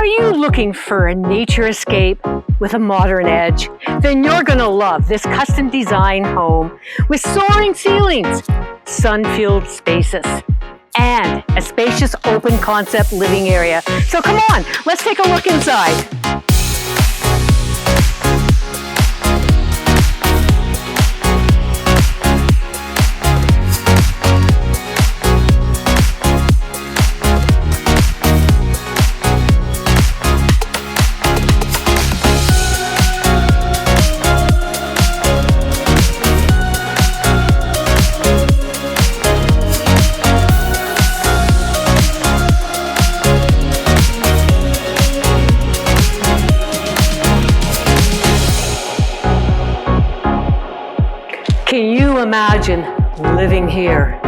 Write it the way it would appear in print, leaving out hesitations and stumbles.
Are you looking for a nature escape with a modern edge? Then you're going to love this custom design home with soaring ceilings, sun-filled spaces, and a spacious open concept living area. So come on, let's take a look inside. Can you imagine living here?